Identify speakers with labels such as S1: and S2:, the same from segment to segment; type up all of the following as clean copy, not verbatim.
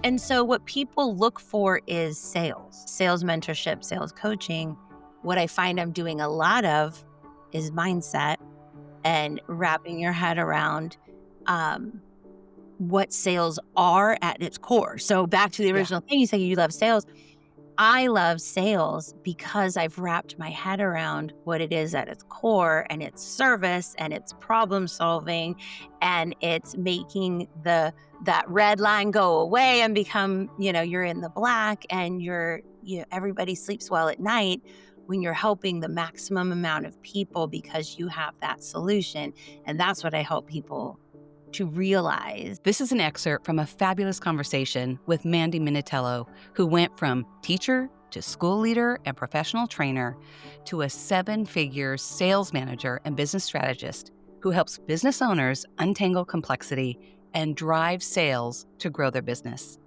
S1: And so what people look for is sales mentorship, sales coaching. What I find I'm doing a lot of is mindset and wrapping your head around um, what sales are at its core. So back to the
S2: Yeah.
S1: original thing, you say you love sales. I love sales because I've wrapped my head around what it is at its core, and it's service and it's problem solving and it's making that red line go away and become, you're in the black, and everybody sleeps well at night when you're helping the maximum amount of people because you have that solution. And that's what I help people to realize.
S2: This is an excerpt from a fabulous conversation with Mandy Minitello, who went from teacher to school leader and professional trainer to a 7-figure sales manager and business strategist who helps business owners untangle complexity and drive sales to grow their business.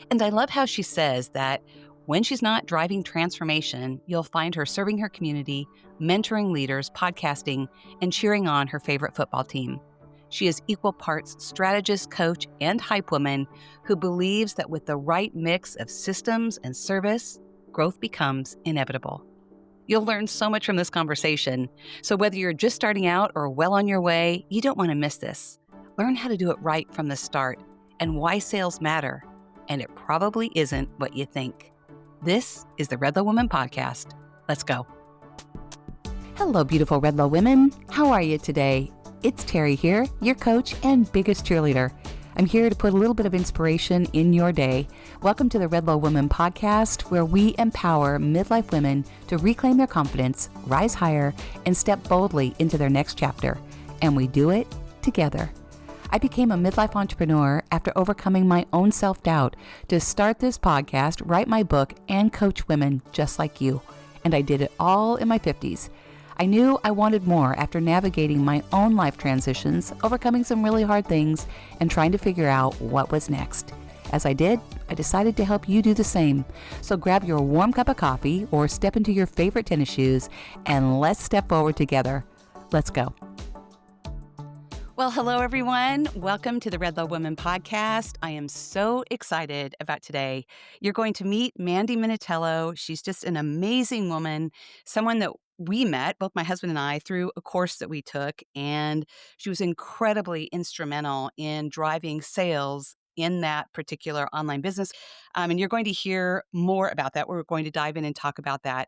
S2: And I love how she says that when she's not driving transformation, you'll find her serving her community, mentoring leaders, podcasting, and cheering on her favorite football team. She is equal parts strategist, coach, and hype woman who believes that with the right mix of systems and service, growth becomes inevitable. You'll learn so much from this conversation. So whether you're just starting out or well on your way, you don't want to miss this. Learn how to do it right from the start and why sales matter. And it probably isn't what you think. This is the Redlow Woman Podcast. Let's go. Hello, beautiful Redlow women. How are you today? It's Terri here, your coach and biggest cheerleader. I'm here to put a little bit of inspiration in your day. Welcome to the Redlow Woman Podcast, where we empower midlife women to reclaim their confidence, rise higher, and step boldly into their next chapter. And we do it together. I became a midlife entrepreneur after overcoming my own self-doubt to start this podcast, write my book, and coach women just like you. And I did it all in my 50s. I knew I wanted more after navigating my own life transitions, overcoming some really hard things, and trying to figure out what was next. As I did, I decided to help you do the same. So grab your warm cup of coffee or step into your favorite tennis shoes and let's step forward together. Let's go. Well, hello, everyone. Welcome to the Redlow Women Podcast. I am so excited about today. You're going to meet Mandy Minitello. She's just an amazing woman, someone that we met, both my husband and I, through a course that we took, and she was incredibly instrumental in driving sales in that particular online business. And you're going to hear more about that. We're going to dive in and talk about that.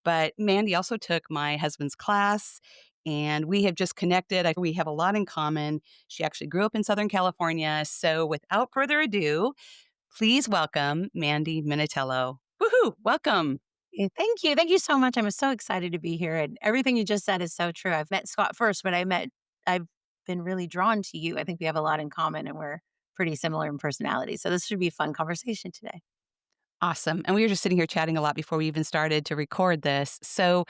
S2: But Mandy also took my husband's class, and we have just connected. We have a lot in common. She actually grew up in Southern California. So without further ado, please welcome Mandy Minitello. Woohoo! Welcome.
S1: Thank you. Thank you so much. I'm so excited to be here. And everything you just said is so true. I've met Scott first, but I've been really drawn to you. I think we have a lot in common and we're pretty similar in personality. So this should be a fun conversation today.
S2: Awesome. And we were just sitting here chatting a lot before we even started to record this. So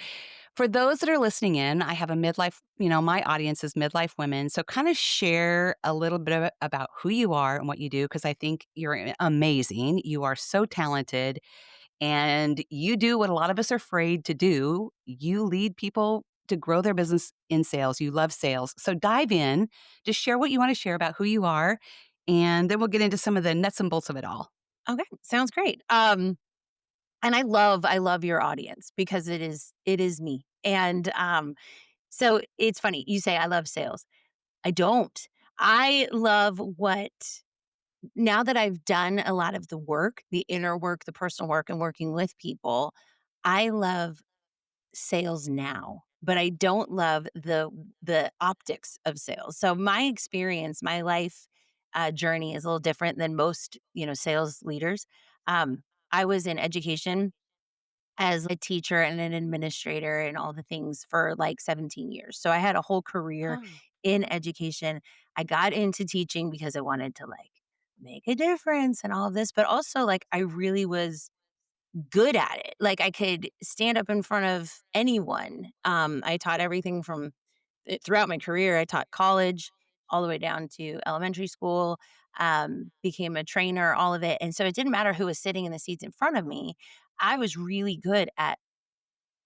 S2: for those that are listening in, I have a midlife, my audience is midlife women. So kind of share a little bit about who you are and what you do, because I think you're amazing. You are so talented. And you do what a lot of us are afraid to do. You lead people to grow their business in sales. You love sales. So dive in, just share what you want to share about who you are, and then we'll get into some of the nuts and bolts of it all.
S1: Okay. Sounds great. And I love your audience because it is me. And so it's funny. You say I love sales. I don't. I love now that I've done a lot of the work, the inner work, the personal work, and working with people, I love sales now, but I don't love the optics of sales. So my experience, my life journey is a little different than most, sales leaders. Um, I was in education as a teacher and an administrator and all the things for like 17 years. So I had a whole career
S2: Oh.
S1: in education. I got into teaching because I wanted to like make a difference and all of this, but also like I really was good at it. Like I could stand up in front of anyone. I taught everything from throughout my career. I taught college all the way down to elementary school, became a trainer, all of it. And so it didn't matter who was sitting in the seats in front of me. I was really good at,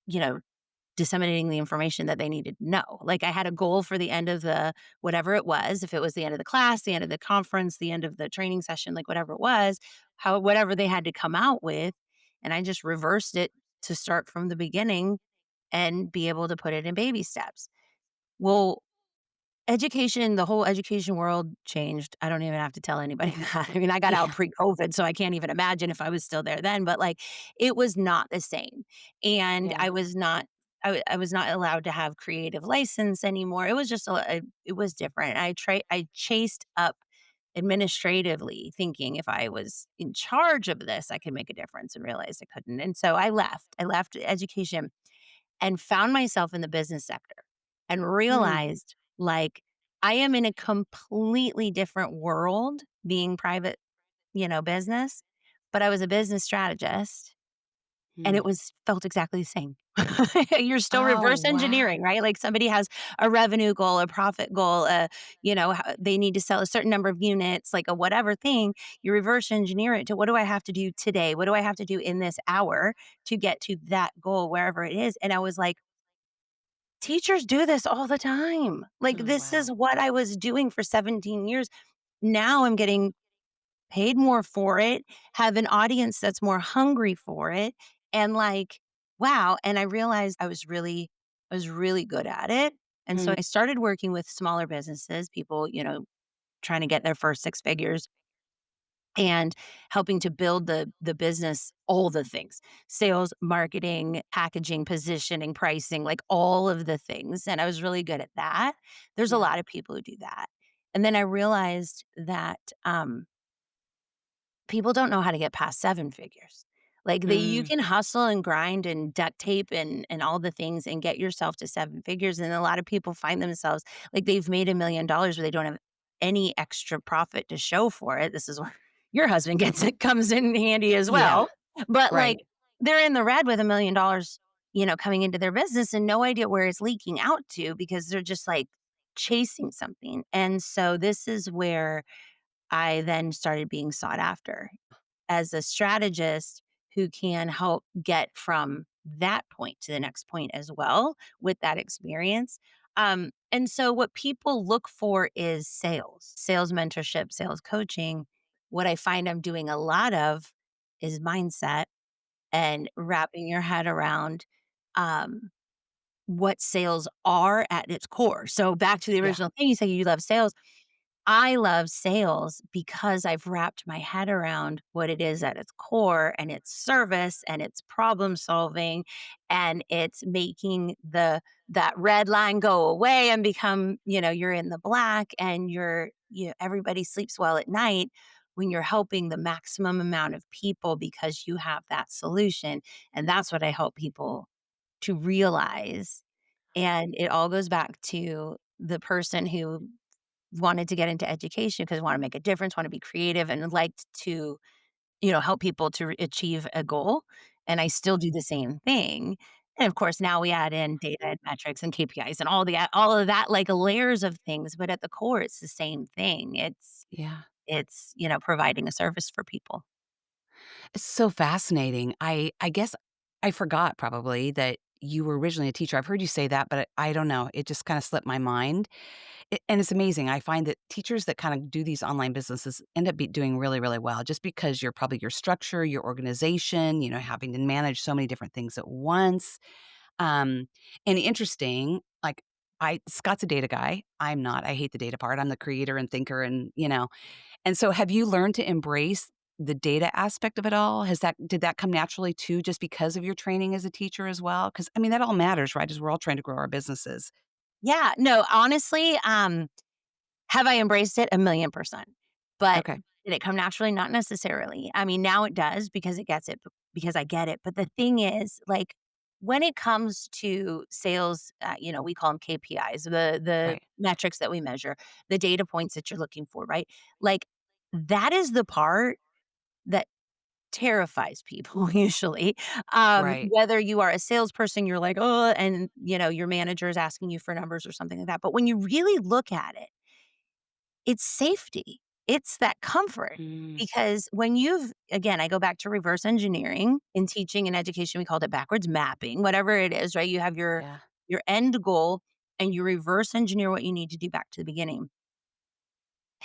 S1: you know, disseminating the information that they needed to know. Like I had a goal for the end of the whatever it was, if it was the end of the class, the end of the conference, the end of the training session, like whatever it was, how whatever they had to come out with, and I just reversed it to start from the beginning and be able to put it in baby steps. Well, education, the whole education world changed. I don't even have to tell anybody that. I mean, I got out
S2: Yeah.
S1: pre-COVID, so I can't even imagine if I was still there then, but, like, it was not the same, and
S2: Yeah.
S1: I was not allowed to have creative license anymore. It was just it was different. I chased up administratively thinking if I was in charge of this, I could make a difference and realized I couldn't, and so I left. I left education and found myself in the business sector and
S2: Mm.
S1: realized, like, I am in a completely different world being private, business, but I was a business strategist and it
S2: Mm.
S1: was felt exactly the same. You're still
S2: Oh,
S1: reverse
S2: wow.
S1: engineering, right? Like somebody has a revenue goal, a profit goal, they need to sell a certain number of units, like a whatever thing. You reverse engineer it to what do I have to do today? What do I have to do in this hour to get to that goal, wherever it is? And I was like, teachers do this all the time. Like,
S2: Oh,
S1: this is
S2: wow.
S1: what I was doing for 17 years. Now I'm getting paid more for it, have an audience that's more hungry for it, and like, wow, and I realized I was really good at it, and so
S2: Mm.
S1: I started working with smaller businesses, people, trying to get their first 6 figures and helping to build the business, all the things, sales, marketing, packaging, positioning, pricing, like all of the things, and I was really good at that. There's a
S2: Yeah.
S1: lot of people who do that, and then I realized that, people don't know how to get past 7 figures. Like, you
S2: Mm.
S1: can hustle and grind and duct tape and all the things and get yourself to 7 figures, and a lot of people find themselves like, they've made $1,000,000 but they don't have any extra profit to show for it. This is where your husband gets it comes in handy as
S2: Yeah.
S1: well. But, like,
S2: Right.
S1: they're in the red with $1,000,000, coming into their business and no idea where it's leaking out to because they're just, like, chasing something, and so this is where I then started being sought after as a strategist who can help get from that point to the next point as well with that experience. And so, what people look for is sales mentorship, sales coaching. What I find I'm doing a lot of is mindset and wrapping your head around um, what sales are at its core. So, back to the
S2: Yeah.
S1: original thing, you say you love sales. I love sales because I've wrapped my head around what it is at its core, and it's service, and it's problem solving, and it's making that red line go away and become, you're in the black and everybody sleeps well at night when you're helping the maximum amount of people because you have that solution. And that's what I help people to realize. And it all goes back to the person who wanted to get into education because want to make a difference, want to be creative, and liked to, help people to achieve a goal. And I still do the same thing. And of course, now we add in data and metrics and KPIs and all of that, like layers of things. But at the core, it's the same thing.
S2: Yeah.
S1: It's providing a service for people.
S2: It's so fascinating. I guess I forgot probably that you were originally a teacher. I've heard you say that, but I don't know. It just kinda slipped my mind. And it's amazing. I find that teachers that kinda do these online businesses end up doing really, really well just because your structure, your organization, having to manage so many different things at once. Um, and interesting, like, Scott's a data guy. I'm not. I hate the data part. I'm the creator and thinker and so have you learned to embrace the data aspect of it all? Did that come naturally too just because of your training as a teacher as well? Because I mean, that all matters, right, as we're all trying to grow our businesses.
S1: Yeah, no, honestly, have I embraced it? 1,000,000%. But
S2: Okay.
S1: did it come naturally? Not necessarily. I mean, now it does because it gets it because I get it. But the thing is, like, when it comes to sales, we call them KPIs, the
S2: Right.
S1: metrics that we measure, the data points that you're looking for, right? Like, that is the part that terrifies people usually.
S2: Right.
S1: Whether you are a salesperson, you're like, "Oh," and, your manager is asking you for numbers or something like that. But when you really look at it, it's safety. It's that comfort
S2: Mm,
S1: because when you've again, I go back to reverse engineering. In teaching and education, we called it backwards mapping, whatever it is, right? You have
S2: yeah.
S1: your end goal and you reverse engineer what you need to do back to the beginning.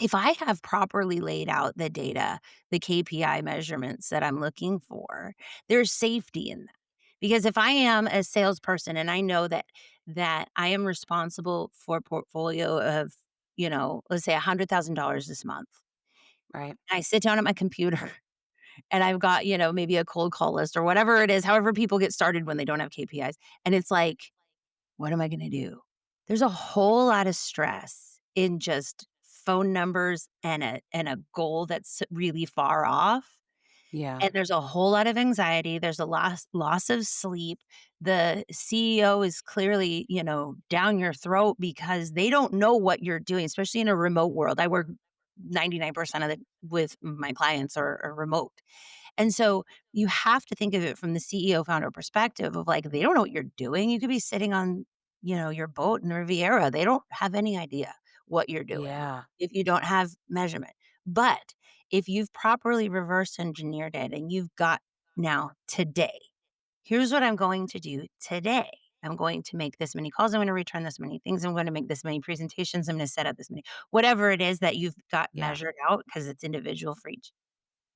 S1: If I have properly laid out the data, the KPI measurements that I'm looking for, there's safety in that. Because if I am a salesperson and I know that I am responsible for a portfolio of, let's say $100,000 this month.
S2: Right.
S1: I sit down at my computer and I've got, maybe a cold call list or whatever it is, however people get started when they don't have KPIs. And it's like, what am I gonna do? There's a whole lot of stress in just phone numbers and a goal that's really far off,
S2: Yeah.
S1: and there's a whole lot of anxiety, there's a loss of sleep. The CEO is clearly, down your throat because they don't know what you're doing, especially in a remote world. I work 99% of the with my clients are remote. And so you have to think of it from the CEO founder perspective of like, they don't know what you're doing. You could be sitting on, your boat in the Riviera. They don't have any idea what you're doing
S2: Yeah.
S1: if you don't have measurement. But if you've properly reverse engineered it and you've got now today, here's what I'm going to do today. I'm going to make this many calls. I'm going to return this many things. I'm going to make this many presentations. I'm going to set up this many, whatever it is that you've got
S2: Yeah.
S1: measured out because it's individual for each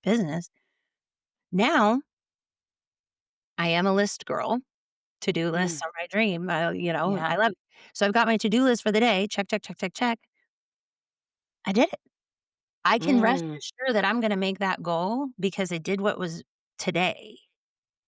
S1: business. Now I am a list girl. To-do lists
S2: Mm.
S1: are my dream. I
S2: Yeah.
S1: love it. So I've got my to-do list for the day. Check, check, check, check, check. I did it. I can rest
S2: Mm.
S1: assured that I'm gonna make that goal because I did what was today.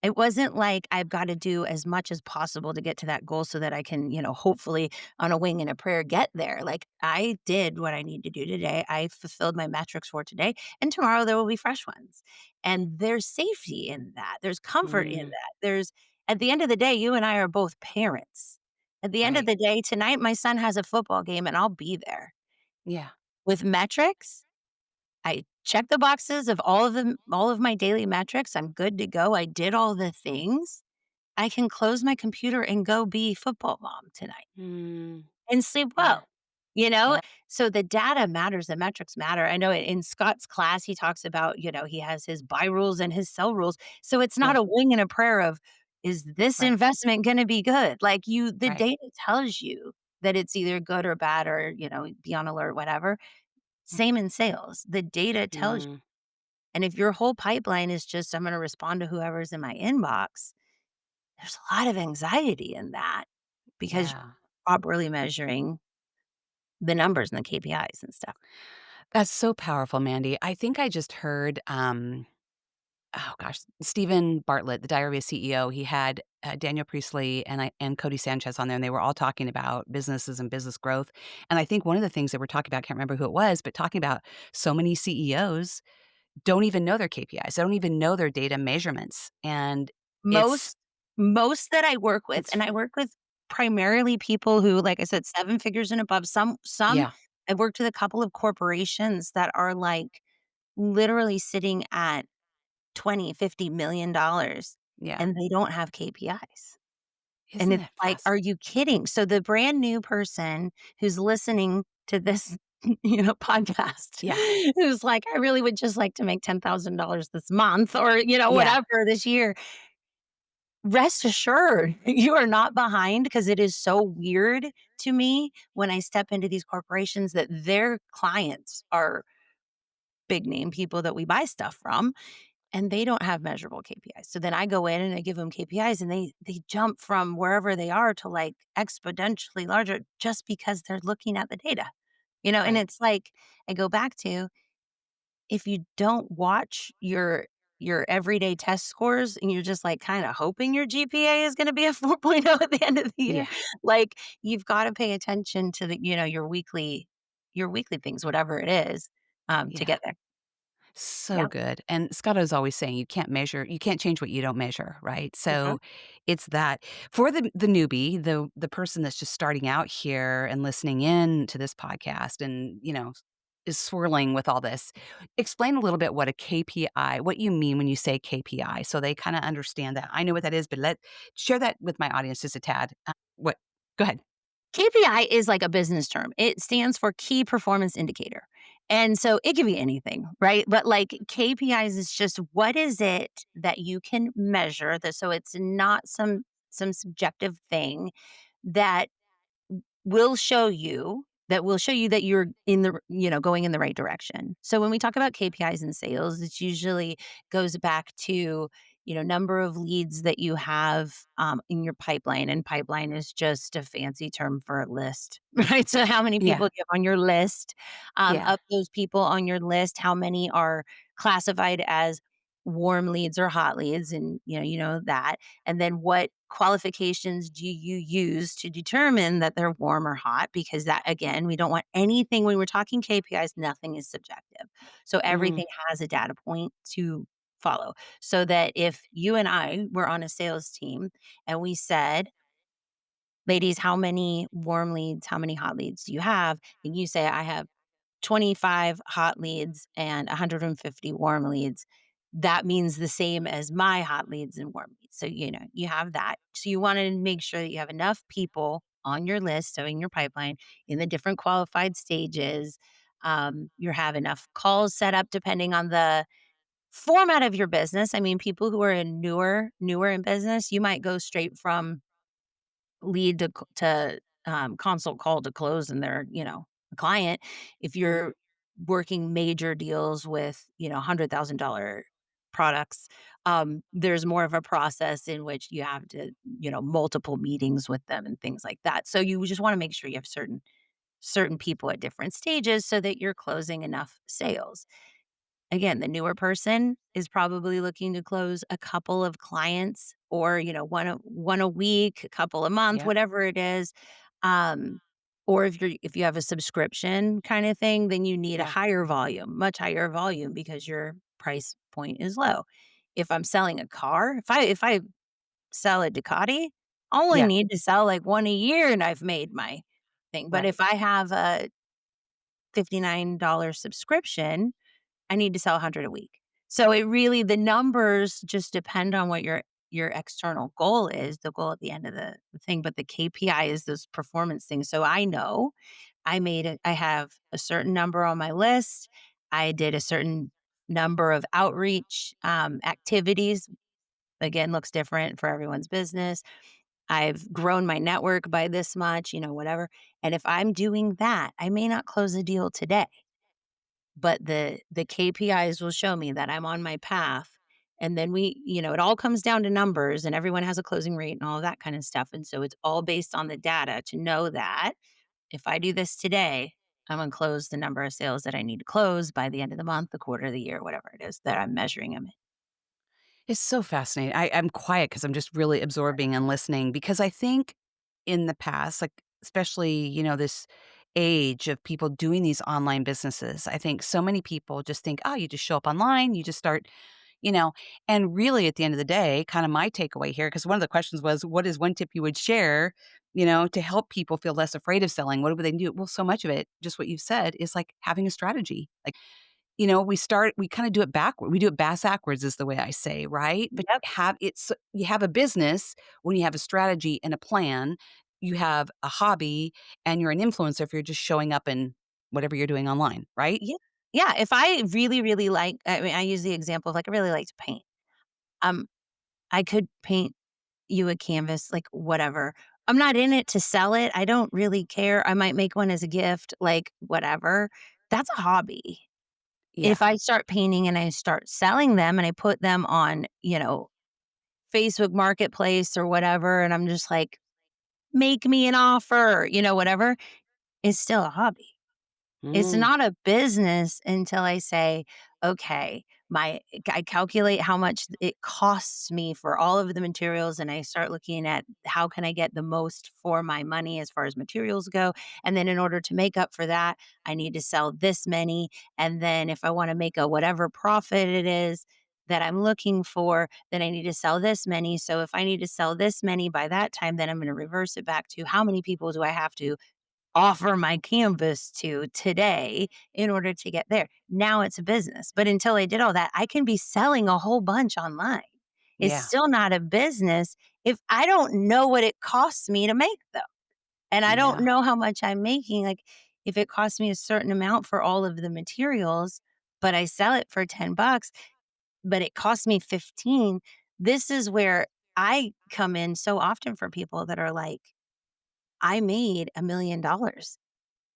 S1: It wasn't like I've gotta do as much as possible to get to that goal so that I can, hopefully on a wing and a prayer get there. Like, I did what I need to do today. I fulfilled my metrics for today, and tomorrow there will be fresh ones. And there's safety in that. There's comfort in
S2: Mm.
S1: that. There's At the end of the day, you and I are both parents. At the end of
S2: Right.
S1: the day, tonight my son has a football game and I'll be there.
S2: Yeah.
S1: With metrics, I check the boxes of all of my daily metrics. I'm good to go. I did all the things. I can close my computer and go be football mom tonight
S2: Mm.
S1: and sleep
S2: Yeah.
S1: well, you know?
S2: Yeah.
S1: So the data matters, the metrics matter. I know in Scott's class, he talks about, he has his buy rules and his sell rules. So it's not
S2: Yeah.
S1: a wing and a prayer of, is this
S2: Right.
S1: investment going to be good? Like the
S2: Right.
S1: data tells you that it's either good or bad or, be on alert, whatever. Same in sales. The data tells you.
S2: Mm.
S1: And if your whole pipeline is just, I'm going to respond to whoever's in my inbox, there's a lot of anxiety in that because
S2: Yeah.
S1: you're properly measuring the numbers and the KPIs and stuff.
S2: That's so powerful, Mandy. I think I just heard, oh gosh, Stephen Bartlett, the Diary of a CEO. He had Daniel Priestley and Cody Sanchez on there, and they were all talking about businesses and business growth. And I think one of the things that we're talking about, I can't remember who it was, but talking about so many CEOs don't even know their KPIs. They don't even know their data measurements, and
S1: Most
S2: it's
S1: most that I work with,
S2: it's
S1: and I work with primarily people who, like I said, 7 figures and above. Some
S2: yeah,
S1: I've worked with a couple of corporations that are like literally sitting at 20, $50 million
S2: yeah.
S1: and they don't have KPIs. And
S2: Isn't
S1: it's
S2: it
S1: like, are
S2: fascinating?
S1: you kidding? So the brand new person who's listening to this, podcast,
S2: Yeah,
S1: who's like, I really would just like to make $10,000 this month or,
S2: yeah,
S1: whatever this year. Rest assured, you are not behind because it is so weird to me when I step into these corporations that their clients are big name people that we buy stuff from and they don't have measurable KPIs. So then I go in and I give them KPIs and they jump from wherever they are to like exponentially larger just because they're looking at the data. And
S2: right.
S1: it's like I go back to if you don't watch your everyday test scores and you're just like kind of hoping your GPA is going to be a 4.0 at the end of the year,
S2: Yeah,
S1: like you've got to pay attention to your weekly things, whatever it is, to
S2: yeah.
S1: get there.
S2: So
S1: Yeah.
S2: good. And Scott is always saying you can't change what you don't measure, right?
S1: Mhm.
S2: So it's that for the newbie, the person that's just starting out here and listening in to this podcast and, is swirling with all this. Explain a little bit what a KPI, what you mean when you say KPI so they kind of understand that. I know what that is, but let share that with my audience just a tad. What Go ahead.
S1: KPI is like a business term. It stands for key performance indicator. And so it could be anything, right? But like KPIs is just what is it that you can measure that so it's not some subjective thing that will show you. that will show you that you're in the going in the right direction. So when we talk about KPIs in sales, it's usually goes back to, number of leads that you have, in your pipeline, and pipeline is just a fancy term for a list, right? So how many
S2: Yeah.
S1: people you have on your list,
S2: Yeah.
S1: of those people on your list, how many are classified as warm leads or hot leads, and, that, and then what qualifications do you use to determine that they're warm or hot? Because that, again, we don't want anything when we're talking KPIs, nothing is subjective. So
S2: Mm.
S1: everything has a data point to follow. So that if you and I were on a sales team and we said, ladies, how many warm leads, how many hot leads do you have? And you say, I have 25 hot leads and 150 warm leads. That means the same as my hot leads and warm leads. So, you have that. So, you want to make sure that you have enough people on your list, so in your pipeline, in the different qualified stages. You have enough calls set up depending on the format of your business. I mean, people who are newer in business, you might go straight from lead to consult call to close, and they're, a client. If you're working major deals with, $100,000 products, there's more of a process in which you have to, multiple meetings with them and things like that. So you just want to make sure you have certain people at different stages so that you're closing enough sales. Again, the newer person is probably looking to close a couple of clients, or, one a week, a couple a month,
S2: Yep.
S1: whatever it is. Um, or if you have a subscription kind of thing, then you need a
S2: Yeah.
S1: higher volume, much higher volume, because your price point is low. If I'm selling a car, if I sell a Ducati, I only
S2: Yeah.
S1: need to sell like one a year and I've made my thing. But if
S2: Right.
S1: I have a $59 subscription, I need to sell 100 a week. So it really, the numbers just depend on what your external goal is, the goal at the end of the thing, but the KPI is those performance things. So I know I have a certain number on my list. I did a certain number of outreach activities. Again, looks different for everyone's business. I've grown my network by this much, whatever. And if I'm doing that, I may not close a deal today, but the KPIs will show me that I'm on my path. And then it all comes down to numbers, and everyone has a closing rate and all of that kind of stuff. And so it's all based on the data to know that if I do this today, I'm going to close the number of sales that I need to close by the end of the month, the quarter of the year, whatever it is that I'm measuring them in.
S2: It's so fascinating. I'm quiet because I'm just really absorbing and listening because I think in the past, like, especially, this age of people doing these online businesses, I think so many people just think, oh, you just show up online, you just start, you know, and really at the end of the day, kind of my takeaway here, because one of the questions was, what is one tip you would share, to help people feel less afraid of selling? What would they do? Well, so much of it, just what you've said, is like having a strategy. Like, we kinda do it backward. We do it backwards is the way I say, right? But
S1: Yep.
S2: you have a business when you have a strategy and a plan. You have a hobby, and you're an influencer if you're just showing up in whatever you're doing online, right?
S1: Yeah. Yeah. If I really, really like, I mean, I use the example of, like, I really like to paint. Um, I could paint you a canvas, like, whatever. I'm not in it to sell it. I don't really care. I might make one as a gift, like, whatever. That's a hobby.
S2: Yeah.
S1: If I start painting and I start selling them and I put them on, Facebook Marketplace or whatever, and I'm just like, make me an offer, whatever, it's still a hobby. It's
S2: Mm,
S1: not a business until I say, "Okay, I calculate how much it costs me for all of the materials, and I start looking at how can I get the most for my money as far as materials go, and then in order to make up for that, I need to sell this many, and then if I wanna make a whatever profit it is that I'm looking for, then I need to sell this many, so if I need to sell this many by that time, then I'm gonna reverse it back to how many people do I have to offer my canvas to today in order to get there. Now it's a business. But until I did all that, I can be selling a whole bunch online. It's
S2: yeah,
S1: still not a business if I don't know what it costs me to make them. And I don't
S2: yeah,
S1: know how much I'm making. Like, if it costs me a certain amount for all of the materials, but I sell it for 10 bucks, but it costs me 15. This is where I come in so often for people that are like, I made $1 million.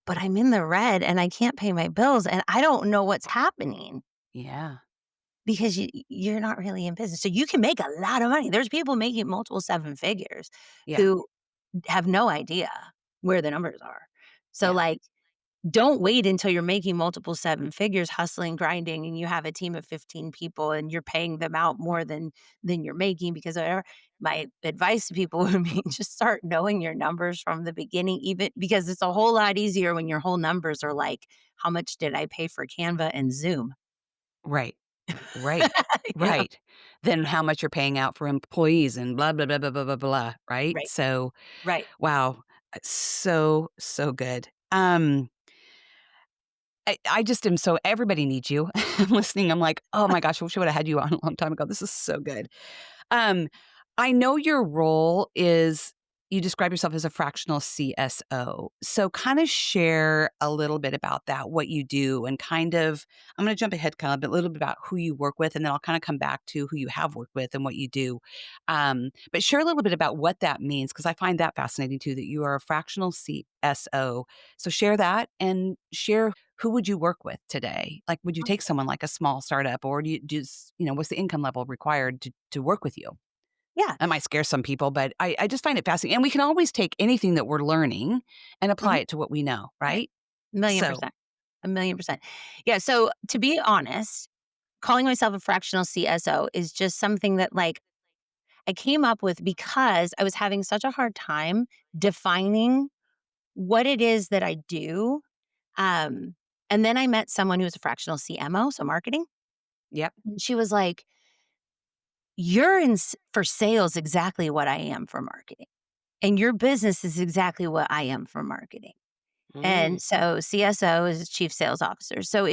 S1: but I'm in the red and I can't pay my bills and I don't know what's happening
S2: Yeah.
S1: because you're not really in business. So you can make a lot of money. There's people making multiple seven figures
S2: Yeah.
S1: who have no idea where the numbers are. So,
S2: Yeah.
S1: like, don't wait until you're making multiple seven figures, hustling, grinding, and you have a team of 15 people and you're paying them out more than you're making because whatever. My advice to people would be just start knowing your numbers from the beginning, even because it's a whole lot easier when your whole numbers are like, how much did I pay for Canva and Zoom?
S2: Right. Right.
S1: You know?
S2: Right. Then how much you're paying out for employees and blah, blah, blah, blah, blah, blah, blah, right?
S1: Right.
S2: So,
S1: Right.
S2: wow, so, so good. I just am so everybody needs you. I'm listening, I'm like, "Oh my gosh, I wish I woulda had you on a long time ago. This is so good." Um, I know your role is you describe yourself as a fractional CSO. So kinda share a little bit about that, what you do, and kind of I'm gonna jump ahead kind of a little bit about who you work with, and then I'll kinda come back to who you have worked with and what you do. But share a little bit about what that means because I find that fascinating too, that you are a fractional CSO. So share that and share who would you work with today? Like, would you take someone like a small startup, or do you just what's the income level required to work with you?
S1: Yeah.
S2: That might scare some people, but I just find it fascinating, and we can always take anything that we're learning and apply
S1: Mhm.
S2: it to what we know,
S1: Right.
S2: right?
S1: Million
S2: So
S1: percent. A million percent. Yeah. So to be honest, calling myself a fractional CSO is just something that like I came up with because I was having such a hard time defining what it is that I do. Um, and then I met someone who was a fractional CMO, so marketing.
S2: yep.
S1: And she was like, "You're in for sales exactly what I am for marketing. And your business is exactly what I am for marketing."
S2: Mm,
S1: And so CSO is chief sales officer. So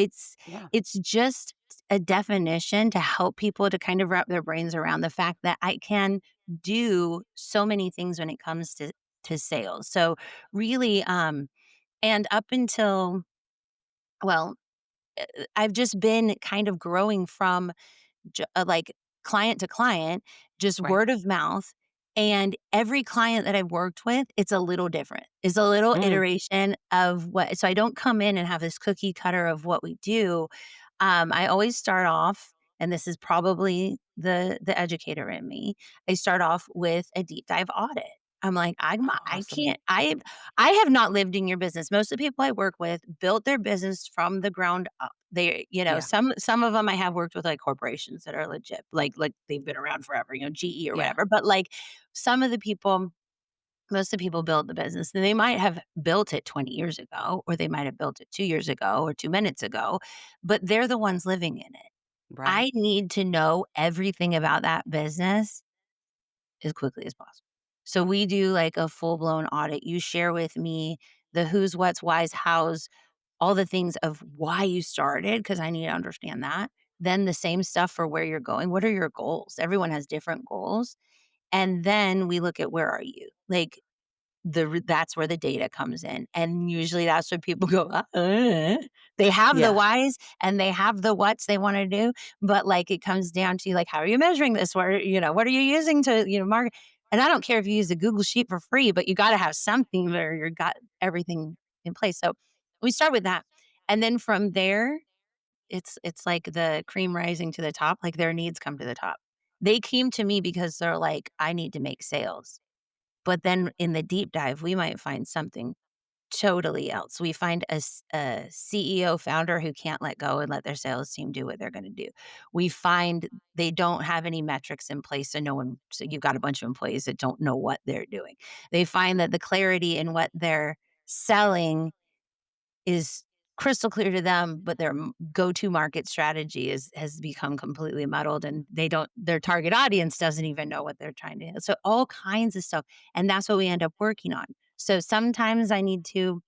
S2: yeah,
S1: it's just a definition to help people to kind of wrap their brains around the fact that I can do so many things when it comes to sales. So really and up until well, I've just been kind of growing from like client to client, just
S2: right.
S1: word of mouth. And every client that I've worked with, it's a little different. It's a little
S2: Mm,
S1: iteration of what. So I don't come in and have this cookie cutter of what we do. I always start off, and this is probably the educator in me. I start off with a deep dive audit. I'm like,
S2: oh,
S1: I
S2: awesome.
S1: can't, I have not lived in your business. Most of the people I work with built their business from the ground up. They,
S2: Yeah,
S1: some of them I have worked with like corporations that are legit, like they've been around forever, GE or
S2: yeah,
S1: whatever. But like some of the people, most of the people build the business and they might have built it 20 years ago, or they might have built it 2 years ago or 2 minutes ago, but they're the ones living in it.
S2: right.
S1: I need to know everything about that business as quickly as possible. So we do like a full blown audit. You share with me the who's, what's, why's, how's, all the things of why you started, because I need to understand that. Then the same stuff for where you're going. What are your goals? Everyone has different goals. And then we look at where are you? Like that's where the data comes in, and usually that's where people go, They have the
S2: Yeah,
S1: whys and they have the whats they wanna do, but, like, it comes down to, like, how are you measuring this? What are you using to, market? And I don't care if you use a Google Sheet for free, but you gotta have something where you got everything in place, so we start with that, and then from there, it's like the cream rising to the top, like, their needs come to the top. They came to me because they're like, "I need to make sales." But then in the deep dive, we might find something totally else. We find a CEO founder who can't let go and let their sales team do what they're gonna do. We find they don't have any metrics in place, so you've got a bunch of employees that don't know what they're doing. They find that the clarity in what they're selling is crystal clear to them, but their go-to market strategy has become completely muddled, and their target audience doesn't even know what they're trying to. So all kinds of stuff, and that's what we end up working on. So sometimes I need to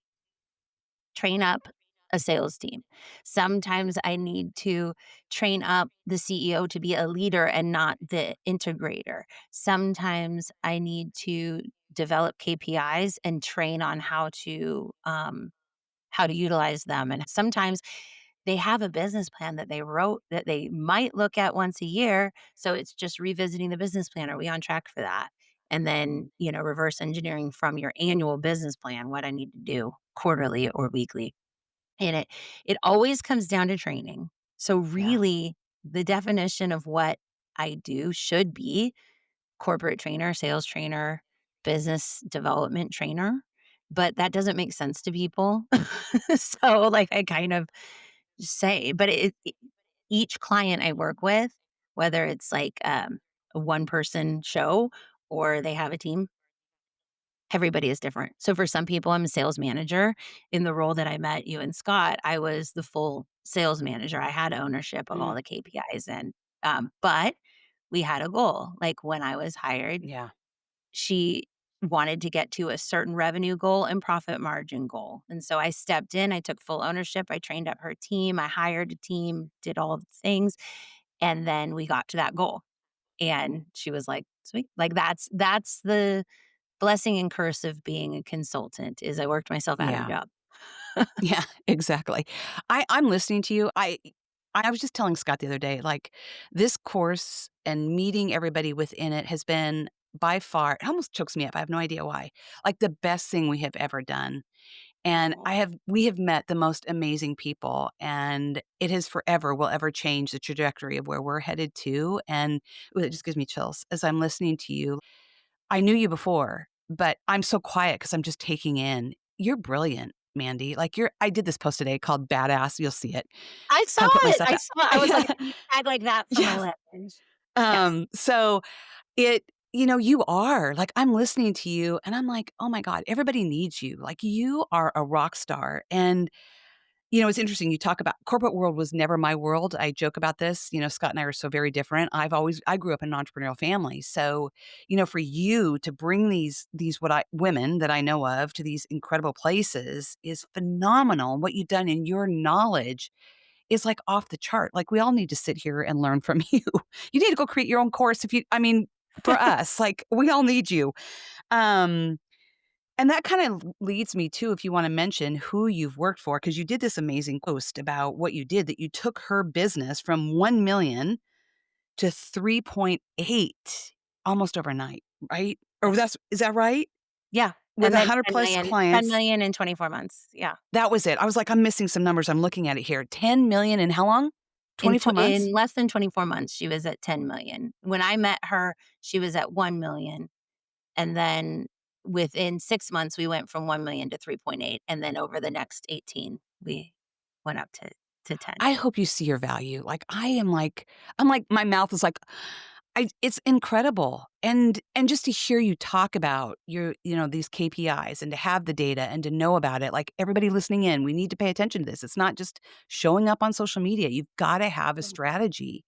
S1: train up a sales team. Sometimes I need to train up the CEO to be a leader and not the integrator. Sometimes I need to develop KPIs and train on how to utilize them. And sometimes they have a business plan that they wrote that they might look at once a year. So it's just revisiting the business plan. Are we on track for that? and then, reverse engineering from your annual business plan what I need to do quarterly or weekly. And it always comes down to training. So
S2: Yeah.
S1: really the definition of what I do should be corporate trainer, sales trainer, business development trainer, but that doesn't make sense to people. So, like, I kind of say, but each client I work with, whether it's like, a one-person show or they have a team, everybody is different. So for some people, I'm a sales manager. In the role that I met you and Scott, I was the full sales manager. I had ownership of
S2: Mm,
S1: all the KPIs but we had a goal. Like when I was hired,
S2: yeah.
S1: she wanted to get to a certain revenue goal and profit margin goal. And so I stepped in, I took full ownership, I trained up her team, I hired a team, did all the things, and then we got to that goal. And she was like, "Sweet." Like that's the blessing and curse of being a consultant is I worked myself out of a
S2: Yeah.
S1: job.
S2: Yeah, exactly. I'm listening to you. I was just telling Scott the other day, like, this course and meeting everybody within it has been by far it almost chokes me up, I have no idea why, like, the best thing we have ever done, and
S1: Oh,
S2: we have met the most amazing people, and it has forever will ever change the trajectory of where we're headed to, and ooh, it just gives me chills as I'm listening to you. I knew you before, but I'm so quiet because 'cause I'm just taking in. You're brilliant, Mandy. Like, I did this post today called Badass, you'll see it.
S1: I saw
S2: Kinda put
S1: it.
S2: myself
S1: I
S2: out.
S1: saw I was like, "I need a tag like that for my
S2: Yeah.
S1: LinkedIn." Yes.
S2: So it you are, like, I'm listening to you and I'm like, "Oh my god, everybody needs you." Like, you are a rock star, and it's interesting you talk about corporate world was never my world. I joke about this. Scott and I are so very different. I grew up in an entrepreneurial family. So, for you to bring these what I women that I know of to these incredible places is phenomenal. What you've done in your knowledge is like off the chart. Like we all need to sit here and learn from you. You need to go create your own course if you I mean, for us, like we all need you. Um and that kind of leads me to if you wanna mention who you've worked for, because you did this amazing post about what you did, that you took her business from 1,000,000 to 3.8 almost overnight, right? Or
S1: Yes.
S2: is that right?
S1: Yeah,
S2: With
S1: and then
S2: 100 plus
S1: 10
S2: clients.
S1: million in 24 months. Yeah.
S2: That was it. I was like, "I'm missing some numbers." I'm looking at it here. 10,000,000 in how long? 24 months?
S1: In less than 24 months, she was at 10,000,000. When I met her, she was at 1,000,000, and then within 6 months, we went from 1,000,000 to 3.8, and then over the next 18, we went up to 10.
S2: I hope you see your value. Like, I'm like, my mouth is like, it's incredible. And just to hear you talk about these KPIs and to have the data and to know about it, like everybody listening in, we need to pay attention to this. It's not just showing up on social media. You've got to have a
S1: Mm.
S2: strategy.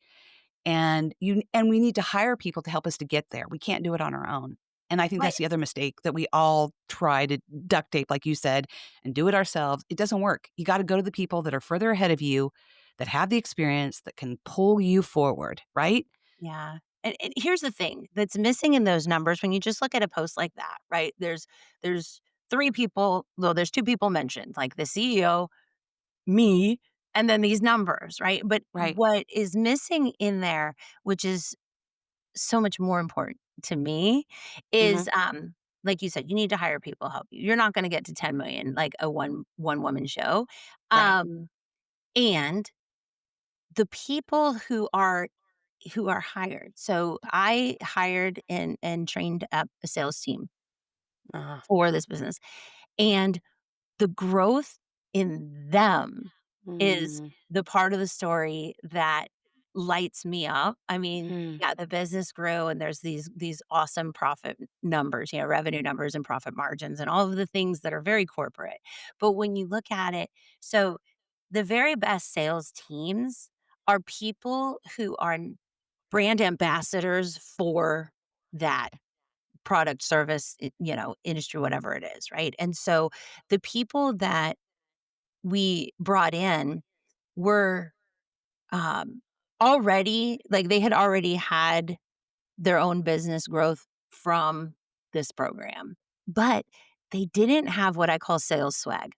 S2: And we need to hire people to help us to get there. We can't do it on our own. And I think
S1: Right.
S2: that's the other mistake that we all try to duct tape, like you said, and do it ourselves. It doesn't work. You got to go to the people that are further ahead of you, that have the experience, that can pull you forward, right?
S1: Yeah. And here's the thing that's missing in those numbers when you just look at a post like that, right? There's 3 people, well, there's 2 people mentioned, like the CEO, me, and then these numbers, right? But
S2: Right.
S1: what is missing in there, which is so much more important to me,
S2: Hmm.
S1: is, like you said, you need to hire people to help you. You're not gonna get to 10,000,000 like a one woman show.
S2: Right.
S1: And the people who are hired. So I hired and trained up a sales team
S2: Uh,
S1: for this business, and the growth in them is
S2: mm,
S1: the part of the story that lights me up. I mean,
S2: hmm.
S1: yeah, the business grew and there's these awesome profit numbers, revenue numbers and profit margins and all of the things that are very corporate. But when you look at it, so the very best sales teams are people who are brand ambassadors for that product, service, industry, whatever it is, right? And so the people that we brought in were, um, already like, they had already had their own business growth from this program, but they didn't have what I call sales swag.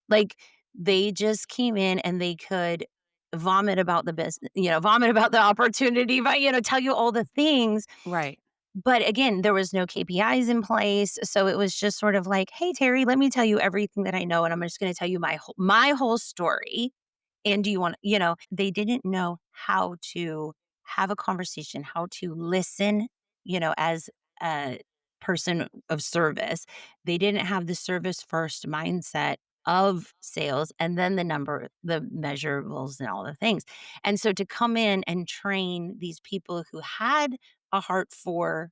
S1: Like, they just came in and they could vomit about the business, vomit about the opportunity, but, tell you all the things,
S2: Right.
S1: But again, there was no KPIs in place, so it was just sort of like, "Hey, Terry, let me tell you everything that I know, and I'm just gonna tell you my whole story, and do you want" they didn't know how to have a conversation, how to listen, as a person of service. They didn't have the service first mindset of sales and then the measurables and all the things. And so to come in and train these people who had a heart for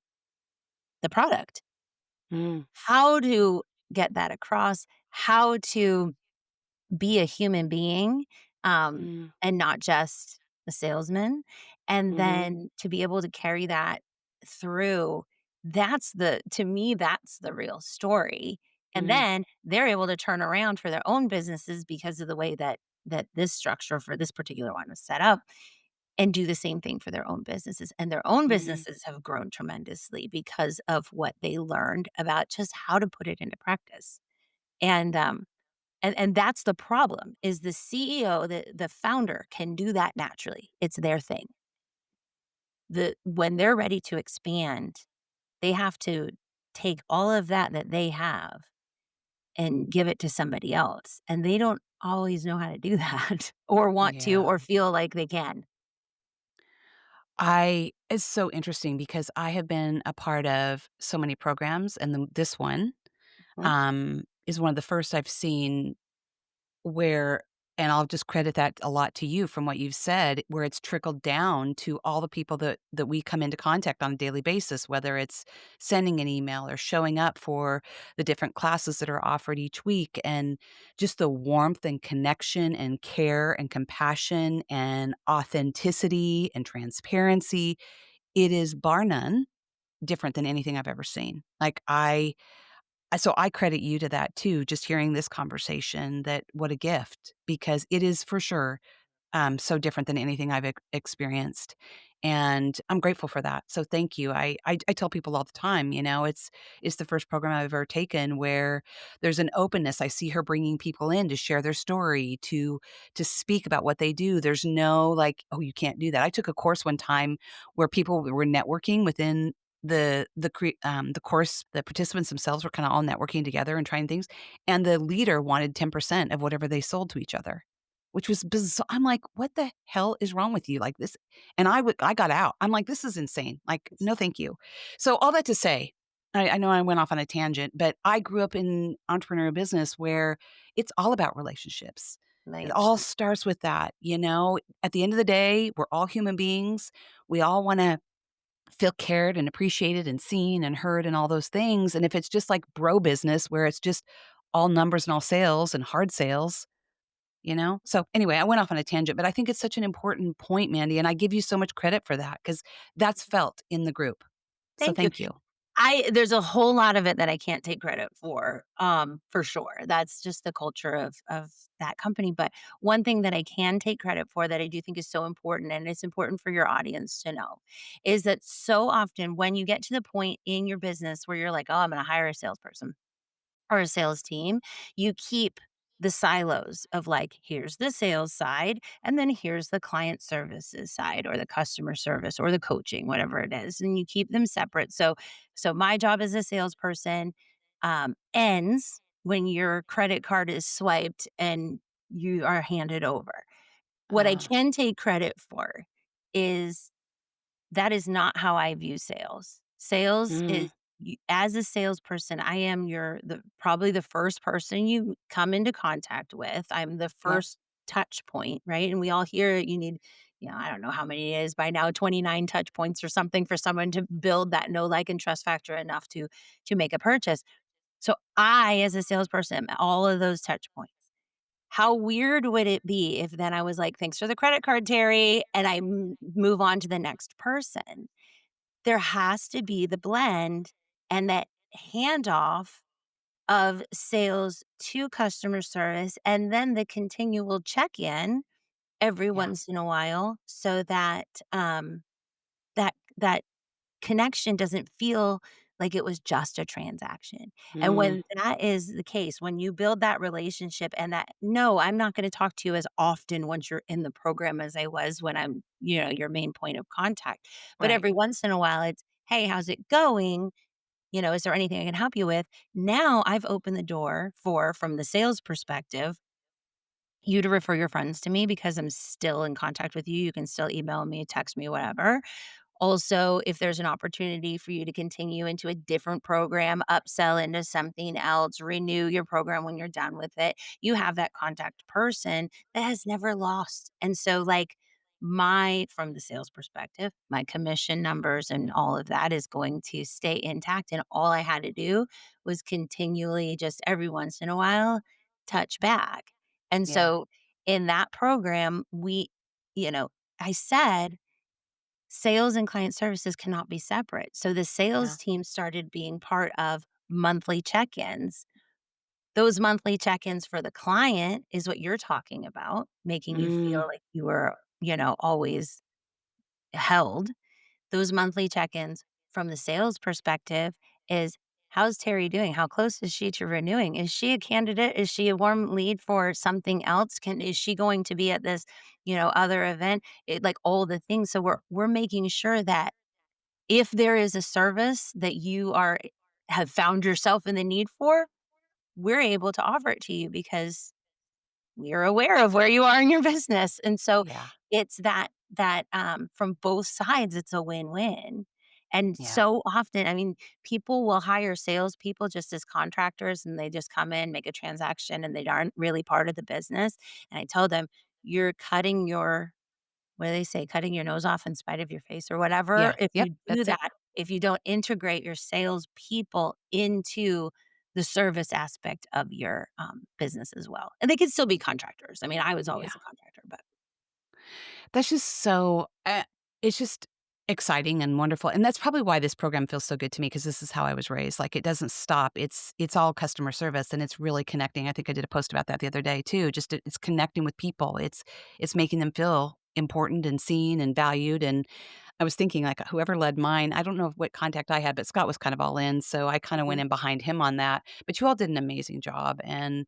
S1: the product,
S2: Mm,
S1: how to get that across, how to be a human being,
S2: mm,
S1: and not just a salesman, and
S2: mhm,
S1: then to be able to carry that through, that's the to me, that's the real story, and
S2: mm,
S1: then they're able to turn around for their own businesses because of the way that this structure for this particular one was set up, and do the same thing for their own businesses, and their own
S2: mhm.
S1: businesses have grown tremendously because of what they learned about just how to put it into practice, and, that's the problem, is the CEO, the founder can do that naturally. It's their thing. When they're ready to expand, they have to take all of that they have and give it to somebody else, and they don't always know how to do that or want to
S2: Yeah.
S1: or feel like they can.
S2: I It's so interesting because I have been a part of so many programs, and this one,
S1: Mhm.
S2: is one of the first I've seen where, and I'll just credit that a lot to you from what you've said, where it's trickled down to all the people that we come into contact on a daily basis, whether it's sending an email or showing up for the different classes that are offered each week, and just the warmth and connection and care and compassion and authenticity and transparency. It is bar none different than anything I've ever seen. Like, so I credit you to that too, just hearing this conversation, that what a gift, because it is for sure so different than anything I've experienced, and I'm grateful for that. So thank you. I tell people all the time, it's the first program I've ever taken where there's an openness. I see her bringing people in to share their story, to speak about what they do. There's no like, oh, you can't do that. I took a course one time where people were networking within the course. The participants themselves were kind of all networking together and trying things, and the leader wanted 10% of whatever they sold to each other, which was bizarre. I'm like, "What the hell is wrong with you?" Like this, and I got out. I'm like, "This is insane." Like, "No, thank you." So all that to say, I know I went off on a tangent, but I grew up in entrepreneurial business where it's all about relationships. It
S1: Right.
S2: all starts with that, you know? At the end of the day, we're all human beings. We all wanna feel cared and appreciated and seen and heard and all those things, and if it's just like bro business where it's just all numbers and all sales and hard sales, you know? So, anyway, I went off on a tangent, but I think it's such an important point, Mandy, and I give you so much credit for that because that's felt in the group. So,
S1: Thank you.
S2: thank you.
S1: There's a whole lot of it that I can't take credit for sure. That's just the culture of that company, but one thing that I can take credit for that I do think is so important, and it's important for your audience to know, is that so often when you get to the point in your business where you're like, "Oh, I'm gonna hire a salesperson," or a sales team, you keep the silos of like, here's the sales side, and then here's the client services side, or the customer service, or the coaching, whatever it is, and you keep them separate. So my job as a salesperson ends when your credit card is swiped and you are handed over. What I
S2: Uh,
S1: can take credit for is that is not how I view sales. Sales
S2: mm,
S1: is as a salesperson, I am probably the first person you come into contact with. I'm the
S2: yep,
S1: first touch point, right? And we all hear you need, I don't know how many it is by now, 29 touch points or something for someone to build that know, like, and trust factor enough to make a purchase. So I, as a salesperson, am all of those touch points. How weird would it be if then I was like, "Thanks for the credit card, Terry," and I move on to the next person? There has to be the blend and that handoff of sales to customer service, and then the continual check-in every
S2: yeah,
S1: once in a while so that, that connection doesn't feel like it was just a transaction. And
S2: mm,
S1: when that is the case, when you build that relationship and that, "No, I'm not gonna talk to you as often once you're in the program as I was when I'm, your main point of contact." But
S2: right,
S1: every once in a while, it's, "Hey, how's it going? Is there anything I can help you with?" Now I've opened the door for, from the sales perspective, you to refer your friends to me because I'm still in contact with you. You can still email me, text me, whatever. Also, if there's an opportunity for you to continue into a different program, upsell into something else, renew your program when you're done with it, you have that contact person that has never lost. And so, like, from the sales perspective, my commission numbers and all of that is going to stay intact. And all I had to do was continually, just every once in a while, touch back. And
S2: Yeah.
S1: so, in that program, you know, I said, sales and client services cannot be separate. So the
S2: Yeah.
S1: sales team started being part of monthly check ins. Those monthly check ins for the client is what you're talking about, making you
S2: Mm,
S1: feel like you were, always held. Those monthly check ins from the sales perspective is, how's Terry doing? How close is she to renewing? Is she a candidate? Is she a warm lead for something else? Is she going to be at this, other event? Like all the things. So we're making sure that if there is a service that have found yourself in the need for, we're able to offer it to you because we're aware of where you are in your business. And so
S2: yeah.
S1: it's from both sides, it's a win-win. And
S2: Yeah.
S1: so often, I mean, people will hire salespeople just as contractors and they just come in, make a transaction, and they aren't really part of the business. And I tell them, you're cutting your what do they say? Cutting your nose off in spite of your face or whatever.
S2: Yeah.
S1: If
S2: Yep.
S1: you do
S2: That's it.
S1: that, if you don't integrate your salespeople into the service aspect of your, business as well. And they could still be contractors. I mean, I was
S2: Yeah.
S1: always a contractor, but
S2: That's just so it's just exciting and wonderful, and that's probably why this program feels so good to me because this is how I was raised, like, it doesn't stop, it's all customer service, and it's really connecting. I think I did a post about that the other day too, just it's connecting with people, it's making them feel important and seen and valued, and I was thinking, like, whoever led mine, I don't know what contact I had, but Scott was kind of all in, so I kinda went
S1: mhm,
S2: in behind him on that, but you all did an amazing job, and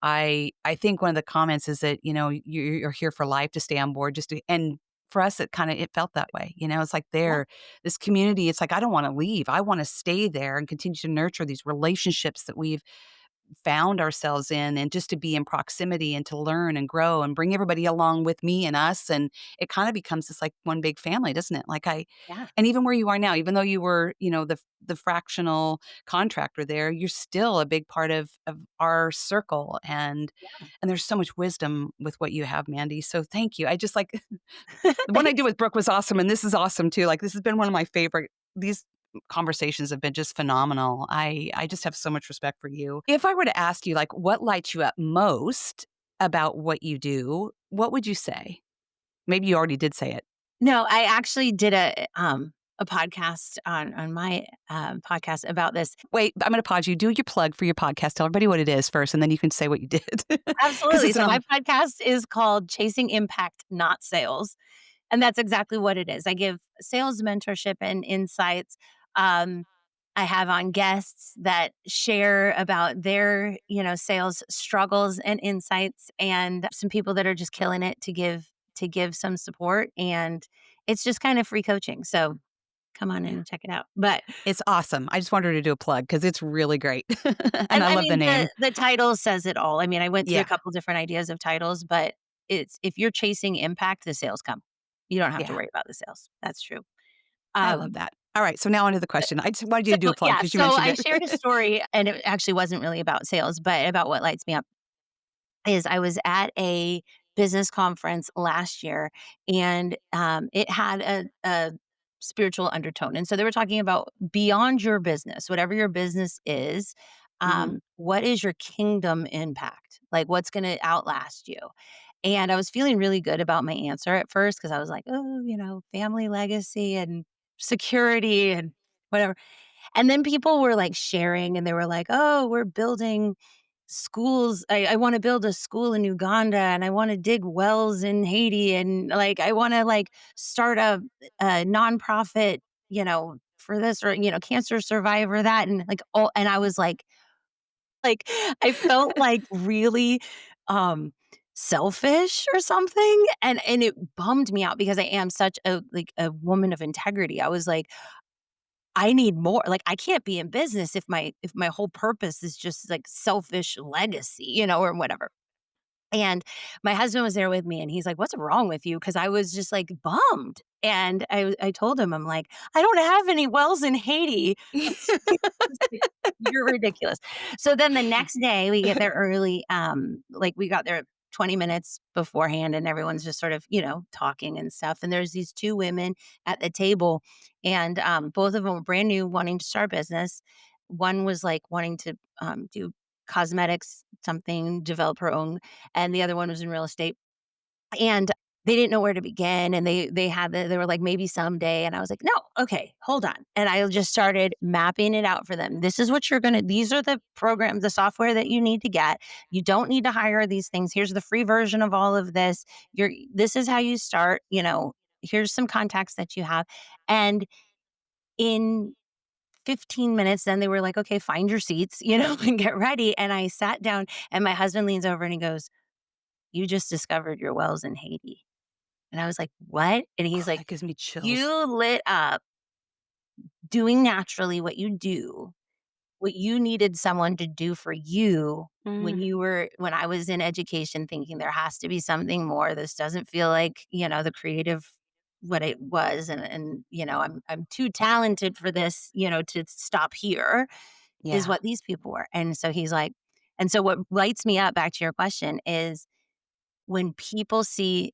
S2: I think one of the comments is that, you're here for life to stay on board just to and for us, it felt that way, it's like
S1: yeah,
S2: this community, it's like, I don't wanna leave. I wanna stay there and continue to nurture these relationships that we've found ourselves in and just to be in proximity and to learn and grow and bring everybody along with me and us, and it kinda becomes this, like, one big family, doesn't it? Like, I
S1: yeah,
S2: and even where you are now, even though you were, the fractional contractor there, you're still a big part of our circle, and there's so much wisdom with what you have, Mandy, so thank you. I just, like the one I did with Brooke was awesome, and this is awesome too, like, this has been one of my favorite these conversations have been just phenomenal. I just have so much respect for you. If I were to ask you, like, what lights you up most about what you do, what would you say? Maybe you already did say it.
S1: No, I actually did a podcast on my, podcast about this.
S2: Wait, I'm gonna pause you. Do your plug for your podcast. Tell everybody what it is first, and then you can say what you did. Because
S1: Absolutely.
S2: it's
S1: So my
S2: an
S1: podcast is called Chasing Impact, Not Sales. And that's exactly what it is. I give sales mentorship and insights. Um, I have on guests that share about their, sales struggles and insights, and some people that are just killing it to give some support. And it's just kind of free coaching. So come on in
S2: yeah.
S1: and check it out. But
S2: It's awesome. I just wanted her to do a plug because it's really great, and
S1: I,
S2: I
S1: I
S2: love the
S1: mean,
S2: name.
S1: the title says it all. I mean, I went through a
S2: Yeah,
S1: couple different ideas of titles, but it's, if you're chasing impact, the sales come. You don't have to
S2: yeah.
S1: worry about the sales. That's true.
S2: I love
S1: Um,
S2: that. All right, so now on to the question. I just wanted you
S1: so
S2: to do a plug
S1: yeah,
S2: because you
S1: so
S2: mentioned
S1: I
S2: it.
S1: shared a story, and it actually wasn't really about sales, but about what lights me up. Is I was at a business conference last year, and it had a spiritual undertone. And so they were talking about beyond your business, whatever your business is,
S2: Mhm.
S1: what is your kingdom impact? Like, what's going to outlast you? And I was feeling really good about my answer at first because I was like, oh, family legacy and security and whatever. And then people were like sharing and they were like, oh, we're building schools. I want to build a school in Uganda, and I want to dig wells in Haiti, and like I want to like start a nonprofit, for this, or cancer survivor that, and like all. And I was like I felt like really selfish or something, and it bummed me out because I am such a woman of integrity. I was like, I need more. Like, I can't be in business if my whole purpose is just, like, selfish legacy, or whatever. And my husband was there with me, and he's like, "What's wrong with you?" Because I was just, like, bummed. And I told him, I'm like, "I don't have any wells in Haiti." He's like, "You're ridiculous." So then the next day, we get there early, like, we got there 20 minutes beforehand, and everyone's just sort of, talking and stuff, and there's these 2 women at the table, and, both of them were brand new, wanting to start business. One was, like, wanting to, do cosmetics, something, develop her own, and the other one was in real estate. And they didn't know where to begin, and they were like, "Maybe someday," and I was like, "No, okay, hold on." And I just started mapping it out for them. This is what these are the programs, the software that you need to get. You don't need to hire these things. Here's the free version of all of this. This is how you start, here's some contacts that you have. And in 15 minutes, then they were like, "Okay, find your seats, and get ready." And I sat down, and my husband leans over and he goes, "You just discovered your wells in Haiti." And I was like, "What?" And he's
S2: Oh,
S1: like,
S2: that gives me chills.
S1: "You lit up doing naturally what you do, what you needed someone to do for you
S2: Mm,
S1: when I was in education thinking there has to be something more. This doesn't feel like, the creative what it was, and I'm too talented for this, to stop here," is
S2: yeah.
S1: what these people were. And so he's like, and so what lights me up, back to your question, is when people see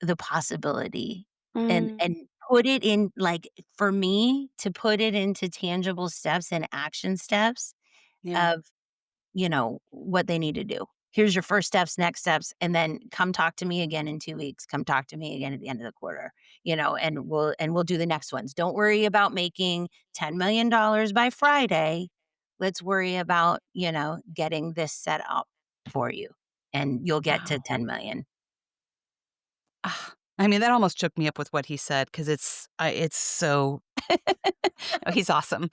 S1: the possibility
S2: Mm,
S1: and put it in, like, for me to put it into tangible steps and action steps
S2: yeah.
S1: of, what they need to do. Here's your first steps, next steps, and then come talk to me again in 2 weeks. Come talk to me again at the end of the quarter, and we'll do the next ones. Don't worry about making $10 million by Friday. Let's worry about, getting this set up for you, and you'll get to
S2: Wow.
S1: 10 million.
S2: Ah, I mean, that almost shook me up with what he said because it's so oh, he's awesome.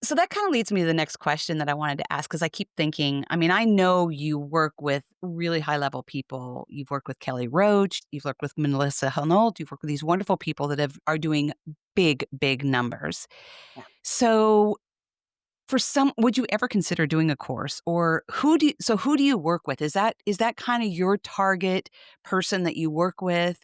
S2: So that kinda leads me to the next question that I wanted to ask because I keep thinking, I mean, I know you work with really high level people. You've worked with Kelly Roach, you've worked with Melissa Hinault, you've worked with these wonderful people that are doing big, big numbers.
S1: Yeah.
S2: So for some would you ever consider doing a course or who do you work with? Is that kinda your target person that you work with?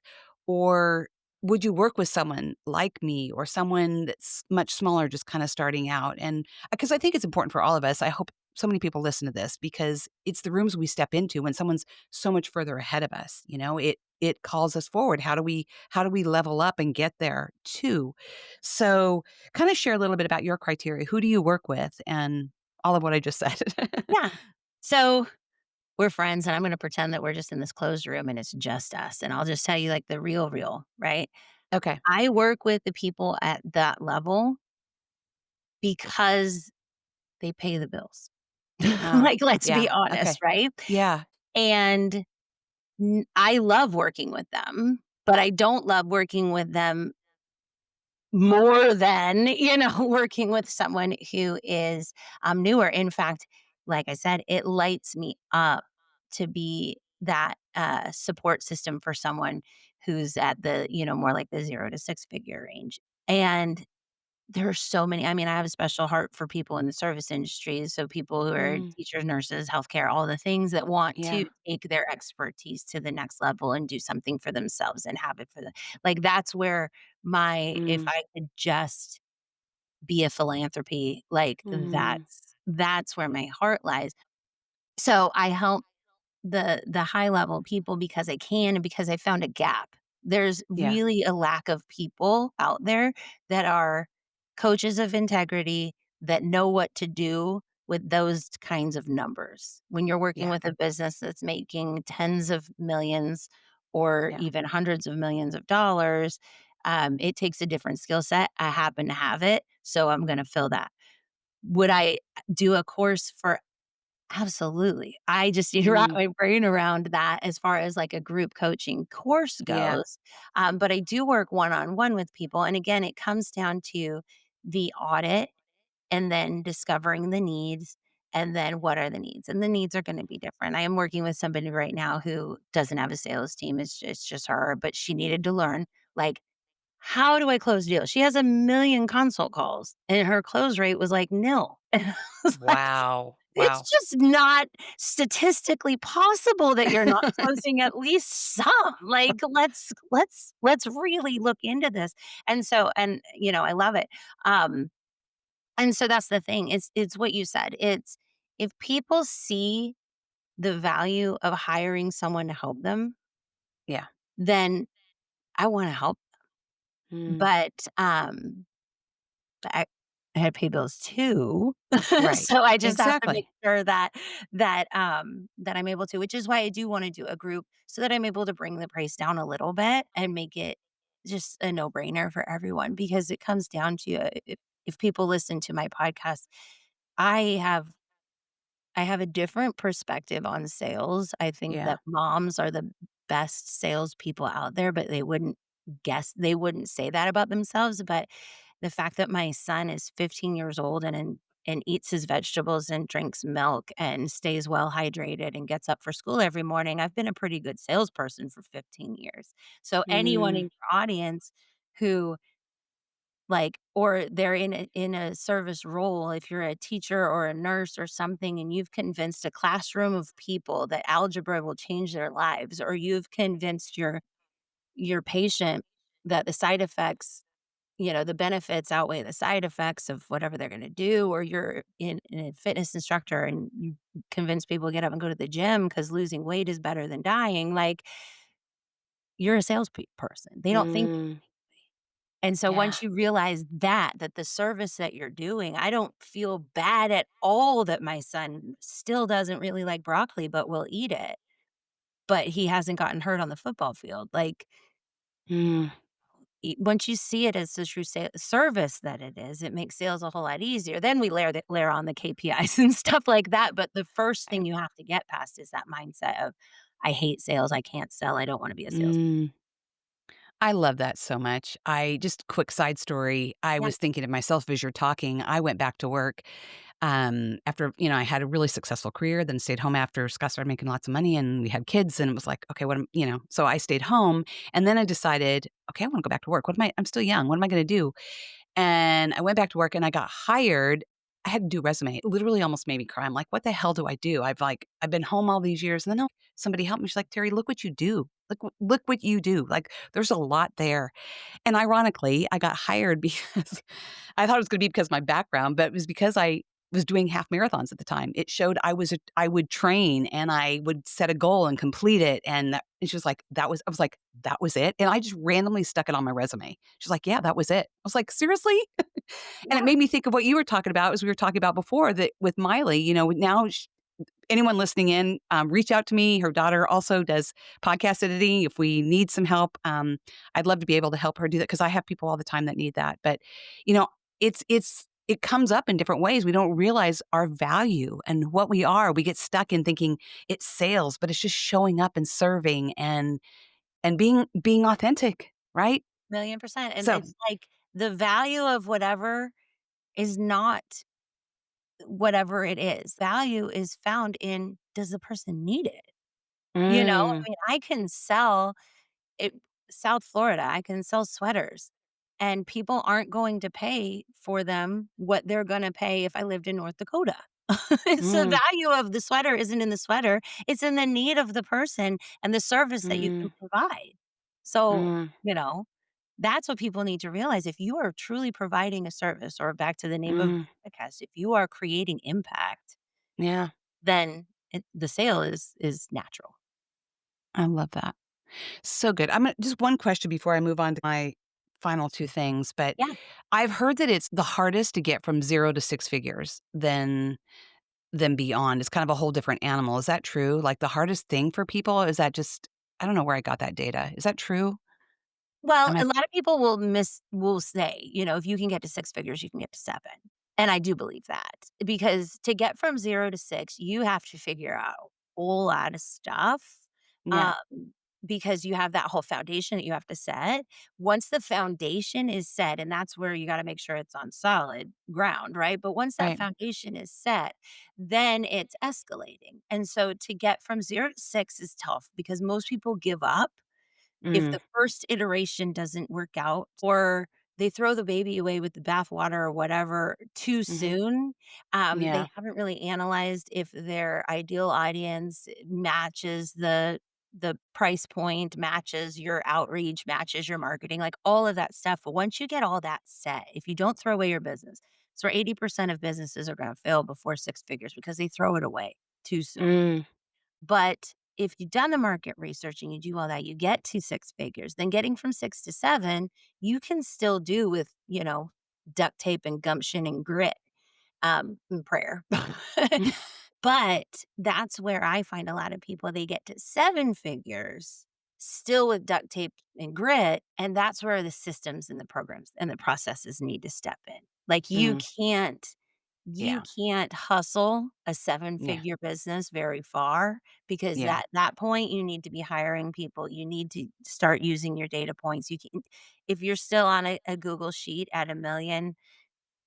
S2: Or would you work with someone like me or someone that's much smaller just kinda starting out? And because I think it's important for all of us, I hope so many people listen to this because it's the rooms we step into when someone's so much further ahead of us, it calls us forward. How do we level up and get there too? So kinda share a little bit about your criteria. Who do you work with? And all of what I just said.
S1: Yeah. So we're friends, and I'm gonna pretend that we're just in this closed room and it's just us. And I'll just tell you, like, the real, right?
S2: Okay.
S1: I work with the people at that level because they pay the bills.
S2: Oh,
S1: Like, let's be
S2: yeah.
S1: honest,
S2: Okay.
S1: right?
S2: Yeah.
S1: And I love working with them, but I don't love working with them more than, working with someone who is, newer. In fact, like I said, it lights me up to be that, support system for someone who's at the, more like the 0 to 6-figure range. And there are so many. I mean, I have a special heart for people in the service industry, so people who are
S2: Mm,
S1: teachers, nurses, healthcare, all the things that want to
S2: yeah.
S1: take their expertise to the next level and do something for themselves and have it for them. Like, that's where if
S2: Mm,
S1: I could just be a philanthropy, like,
S2: mm,
S1: that's where my heart lies. So I help the high level people because I can and because I found a gap. There's
S2: yeah.
S1: really a lack of people out there that are coaches of integrity that know what to do with those kinds of numbers. When you're working
S2: Yeah.
S1: with a business that's making tens of millions or
S2: Yeah.
S1: even hundreds of millions of dollars, it takes a different skill set. I happen to have it, so I'm going to fill that. Would I do a course for Absolutely. I just need to wrap
S2: Mm,
S1: my brain around that as far as, like, a group coaching course
S2: yeah.
S1: goes, but I do work one-on-one with people, and again, it comes down to the audit and then discovering the needs, and then what are the needs, and the needs are gonna be different. I am working with somebody right now who doesn't have a sales team, it's just her, but she needed to learn, like, how do I close deals? She has a million consult calls and her close rate was like nil. And I was like,
S2: Wow.
S1: it's
S2: Wow.
S1: just not statistically possible that you're not closing at least some. Like, let's really look into this. And so, and I love it. Um, and so that's the thing. It's what you said. It's if people see the value of hiring someone to help them,
S2: Yeah.
S1: then I want to help.
S2: Mm,
S1: But I I had to pay bills too.
S2: right.
S1: So I just have to make
S2: Exactly.
S1: sure that I'm able to, which is why I do wanna do a group so that I'm able to bring the price down a little bit and make it just a no-brainer for everyone because it comes down to, if people listen to my podcast, I have I have a different perspective on sales. I think
S2: Yeah.
S1: that moms are the best salespeople out there, but they wouldn't say that about themselves. But the fact that my son is 15 years old and eats his vegetables and drinks milk and stays well hydrated and gets up for school every morning, I've been a pretty good salesperson for 15 years. So anyone in
S2: Mm,
S1: your audience who or they're in a service role, if you're a teacher or a nurse or something and you've convinced a classroom of people that algebra will change their lives, or you've convinced your patient that the side effects, the benefits outweigh the side effects of whatever they're gonna do, or you're a fitness instructor and you convince people to get up and go to the gym because losing weight is better than dying, you're a person. They don't think.
S2: mm,
S1: And so
S2: yeah.
S1: once you realize that the service that you're doing, I don't feel bad at all that my son still doesn't really like broccoli, but will eat it, but he hasn't gotten hurt on the football field.
S2: Mm,
S1: Once you see it as the true service that it is, it makes sales a whole lot easier. Then we layer on the KPIs and stuff like that. But the first
S2: right.
S1: thing you have to get past is that mindset of, I hate sales. I can't sell. I don't want to be a sales.
S2: Mm. I love that so much. I just quick side story. I
S1: Yeah.
S2: was thinking to myself as you're talking, I went back to work after, I had a really successful career, then stayed home after Scott started making lots of money and we had kids and it was like, okay, so I stayed home and then I decided, okay, I want to go back to work. I'm still young. What am I going to do? And I went back to work and I got hired. I had to do a resume. It literally almost made me cry. I'm like, what the hell do I do? I've been home all these years. And then somebody helped me. She's like, Terry, look what you do. Look what you do. Like there's a lot there. And ironically, I got hired because I thought it was gonna be because of my background, but it was because I was doing half marathons at the time. It showed I would train and I would set a goal and complete it, and she was like, I was like, "That was it?" And I just randomly stuck it on my resume. She's like, "Yeah, that was it." I was like, "Seriously?" And it
S1: Yeah.
S2: made me think of what you were talking about, as we were talking about before, that with Miley, now anyone listening in, reach out to me. Her daughter also does podcast editing. If we need some help, I'd love to be able to help her do that because I have people all the time that need that. But you know, it comes up in different ways. We don't realize our value and what we are. We get stuck in thinking it's sales, but it's just showing up and serving and being authentic, right?
S1: Million percent. And
S2: So,
S1: it's like the value of whatever is not whatever it is. Value is found in, does the person need it?
S2: mm,
S1: I mean, I can sell it South Florida, I can sell sweaters and people aren't going to pay for them what they're gonna pay if I lived in North Dakota. It's the
S2: mm,
S1: value of the sweater isn't in the sweater, it's in the need of the person and the service that you can
S2: mm,
S1: provide. So,
S2: mm,
S1: that's what people need to realize. If you are truly providing a service, or back to the name of
S2: mm,
S1: the podcast, if you are creating impact,
S2: yeah,
S1: then the sale is natural.
S2: I love that. So good. I'm gonna just one question before I move on to my final 2 things, but
S1: Yeah.
S2: I've heard that it's the hardest to get from 0 to 6 figures than beyond. It's kind of a whole different animal. Is that true? Like, the hardest thing for people, is that just I don't know where I got that data. Is that true?
S1: Well,
S2: Am I
S1: a lot of people will say, if you can get to 6 figures, you can get to 7. And I do believe that because to get from 0 to 6, you have to figure out a whole lot of stuff,
S2: Yeah,
S1: um, because you have that whole foundation that you have to set. Once the foundation is set, and that's where you gotta make sure it's on solid ground, right? But once that
S2: right.
S1: foundation is set, then it's escalating. And so to get from 0 to 6 is tough because most people give up If
S2: Mm.
S1: the first iteration doesn't work out or they throw the baby away with the bathwater or whatever too
S2: Mhm.
S1: soon, they
S2: Yeah.
S1: haven't really analyzed if their ideal audience matches the price point, matches your outreach, matches your marketing, like all of that stuff. But once you get all that set, if you don't throw away your business, so 80% of businesses are gonna fail before 6 figures because they throw it away too soon.
S2: Mm.
S1: But if you've done the market research and you do all that, you get to 6 figures. Then getting from 6 to 7, you can still do with, duct tape and gumption and grit, and prayer. But that's where I find a lot of people, they get to 7 figures still with duct tape and grit, and that's where the systems and the programs and the processes need to step in. Like,
S2: Mm.
S1: you
S2: Yeah.
S1: can't hustle a
S2: Yeah.
S1: seven-figure business very far because
S2: Yeah.
S1: at that point, you need to be hiring people. You need to start using your data points. You can if you're still on a Google sheet at 1,000,000,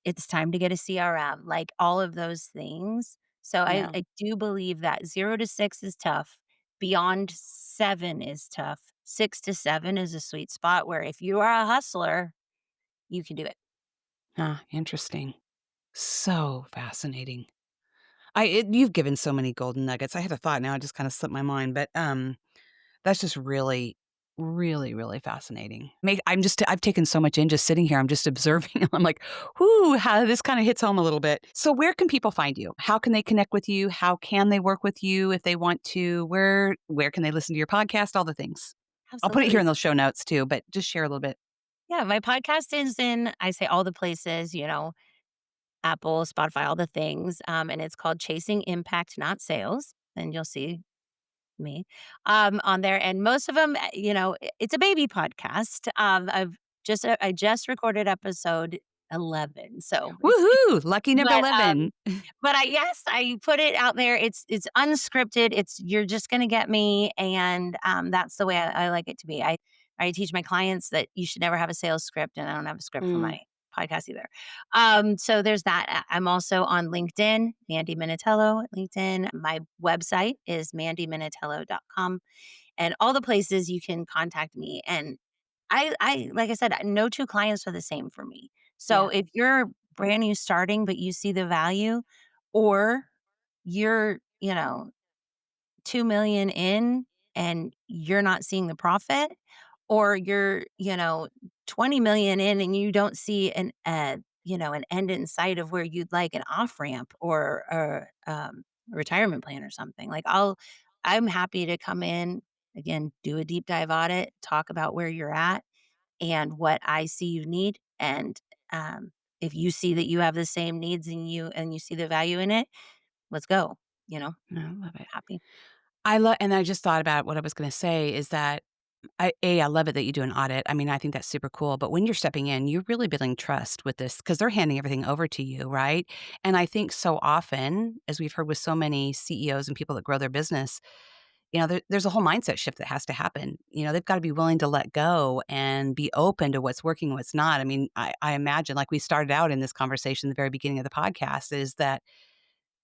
S1: it's time to get a CRM, like, all of those things. So I
S2: Yeah.
S1: I do believe that 0 to 6 is tough. Beyond 7 is tough. 6 to 7 is a sweet spot where if you are a hustler, you can do it.
S2: Huh, interesting. So fascinating. You've given so many golden nuggets. I had a thought, now it just kinda slipped my mind, but, that's just really, really, really fascinating. I've taken so much in just sitting here, I'm just observing, I'm like, "Whoo, how this kinda hits home a little bit." So where can people find you? How can they connect with you? How can they work with you if they want to? Where can they listen to your podcast? All the things. I'll put it here
S1: Absolutely.
S2: in those show notes too, but just share a little bit.
S1: Yeah, my podcast is in, I say all the places, Apple, Spotify, all the things, and it's called Chasing Impact, Not Sales, and you'll see me, on there, and most of them, it's a baby podcast. I just recorded episode 11, so it's
S2: Woohoo! Lucky number
S1: but,
S2: 11.
S1: I put it out there. It's unscripted. You're just gonna get me, and, that's the way I like it to be. I teach my clients that you should never have a sales script, and I don't have a script for
S2: Mm,
S1: my podcast either. So there's that. I'm also on LinkedIn, Mandy Minitello at LinkedIn. My website is mandyminitello.com, and all the places you can contact me. And I like I said, no 2 clients are the same for me. So
S2: yeah.
S1: if you're brand new starting, but you see the value, or you're, 2,000,000 in and you're not seeing the profit, or you're, 20,000,000 in and you don't see an end in sight of where you'd like an off ramp or a retirement plan or something. Like, I'm happy to come in again, do a deep dive audit, talk about where you're at and what I see you need. And if you see that you have the same needs and you see the value in it, let's go. You know,
S2: I love it.
S1: happy.
S2: And I just thought about what I was gonna say is that I love it that you do an audit. I mean, I think that's super cool, but when you're stepping in, you're really building trust with this because 'cause they're handing everything over to you, right? And I think so often, as we've heard with so many CEOs and people that grow their business, there's a whole mindset shift that has to happen. They've gotta be willing to let go and be open to what's working and what's not. I mean, I imagine, like we started out in this conversation at the very beginning of the podcast, is that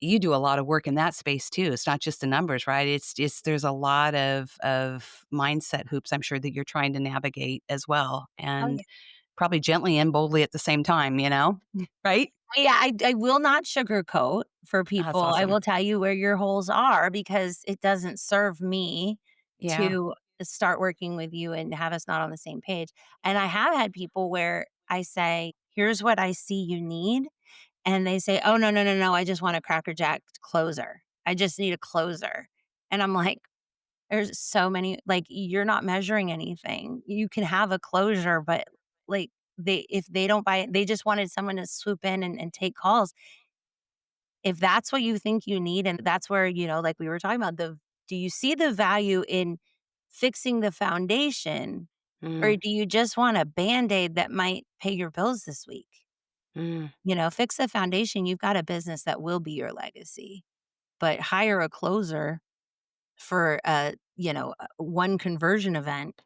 S2: you do a lot of work in that space too. It's not just the numbers, right? It's there's a lot of mindset hoops I'm sure that you're trying to navigate as well,
S1: Oh,
S2: and
S1: yeah.
S2: probably gently and boldly at the same time, right?
S1: Yeah, I will not sugarcoat for
S2: That's
S1: people. I
S2: awesome.
S1: will tell you where your holes are because it doesn't serve me
S2: Yeah.
S1: to start working with you and have us not on the same page. And I have had people where I say, "Here's what I see you need." And they say, "Oh, no, no, no, no, I just want a Cracker Jack closer. I just need a closer." And I'm like, "There's so many like, you're not measuring anything. You can have a closure, but, like, if they don't buy it they just wanted someone to swoop in and take calls. If that's what you think you need, and that's where, like we were talking about, do you see the value in fixing the foundation, or
S2: Mm,
S1: do you just want a Band-Aid that might pay your bills this week?
S2: mm,
S1: Fix the foundation, you've got a business that will be your legacy, but hire a closer for one conversion event,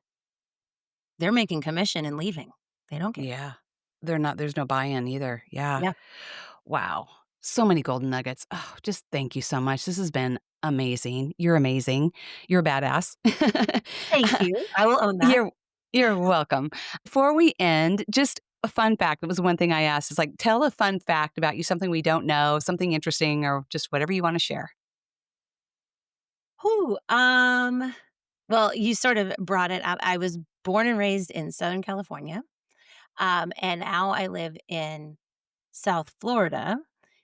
S1: they're making commission and leaving. They don't get
S2: yeah. There's no buy-in either. Yeah.
S1: yeah.
S2: Wow. So many golden nuggets. Oh, just thank you so much. This has been Amazing. You're amazing. You're a badass.
S1: Thank you. I will own that.
S2: You're you're welcome. Before we end, just a fun fact. That was one thing I asked is like, tell a fun fact about you, something we don't know, something interesting, or just whatever you want to share.
S1: Whew, well, you sort of brought it up. I was born and raised in Southern California, and now I live in South Florida.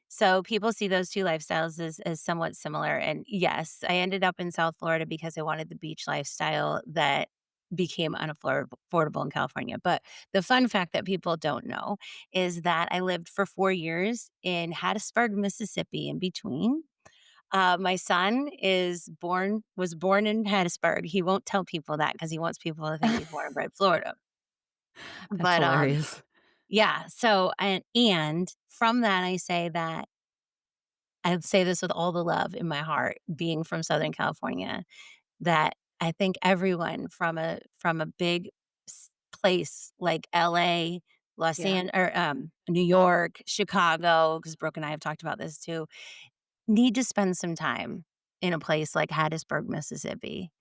S1: So people see those 2 lifestyles as somewhat similar, and yes, I ended up in South Florida because I wanted the beach lifestyle that became affordable in California. But the fun fact that people don't know is that I lived for 4 years in Hattiesburg, Mississippi in between. My son was born in Hattiesburg. He won't tell people that because he wants people to think he's born and bred Florida.
S2: That's
S1: But,
S2: hilarious.
S1: yeah, so and from that, I say this with all the love in my heart, being from Southern California, that I think everyone from a big place like LA,
S2: Yeah.
S1: New York, Chicago, because Brooke and I have talked about this too, need to spend some time in a place like Hattiesburg, Mississippi,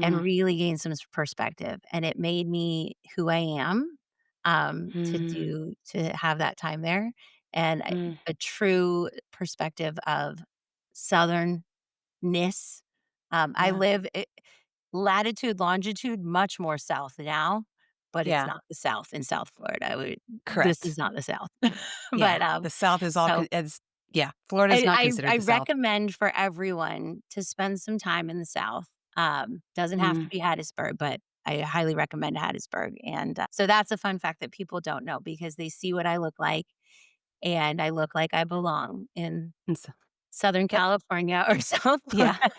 S1: and
S2: Mm,
S1: really gain some perspective, and it made me who I am,
S2: mm,
S1: to have that time there, and
S2: mm.
S1: a true perspective of Southernness. I
S2: Yeah.
S1: live latitude, longitude, much more south now, but it's
S2: Yeah.
S1: not the South in South Florida. This is
S2: Correct.
S1: not the South.
S2: Yeah.
S1: But,
S2: The South is all
S1: so
S2: as yeah. Florida's not considered
S1: I
S2: the South.
S1: recommend for everyone to spend some time in the South. Doesn't have to
S2: Mm,
S1: be Hattiesburg, but I highly recommend Hattiesburg, and, so that's a fun fact that people don't know because they see what I look like, and I look like I belong in
S2: and so
S1: Southern
S2: that
S1: California or South
S2: yeah.
S1: Florida,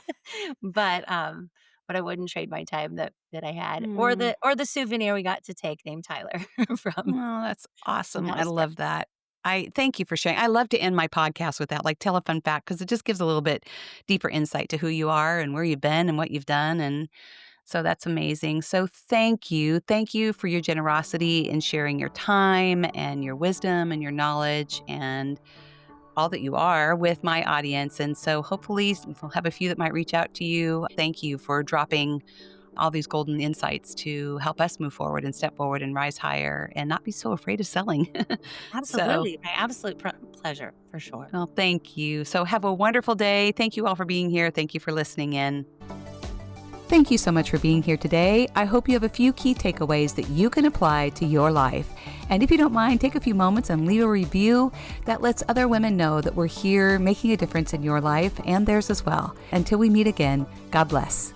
S1: but, um, but I wouldn't trade my time that I had
S2: Mm.
S1: or the souvenir we got to take named Tyler
S2: Well, that's
S1: from
S2: awesome. I
S1: Hattiesburg.
S2: love that. I thank you for sharing. I love to end my podcast with that, like tell a fun fact because it just gives a little bit deeper insight to who you are and where you've been and what you've done. And so that's amazing. So thank you. Thank you for your generosity in sharing your time and your wisdom and your knowledge and all that you are with my audience. And so hopefully we'll have a few that might reach out to you. Thank you for dropping all these golden insights to help us move forward and step forward and rise higher and not be so afraid of selling. So,
S1: Absolutely, my absolute pleasure, for sure.
S2: well, thank you. So, have a wonderful day. Thank you all for being here. Thank you for listening in. Thank you so much for being here today. I hope you have a few key takeaways that you can apply to your life. And if you don't mind, take a few moments and leave a review that lets other women know that we're here making a difference in your life and theirs as well. Until we meet again, God bless.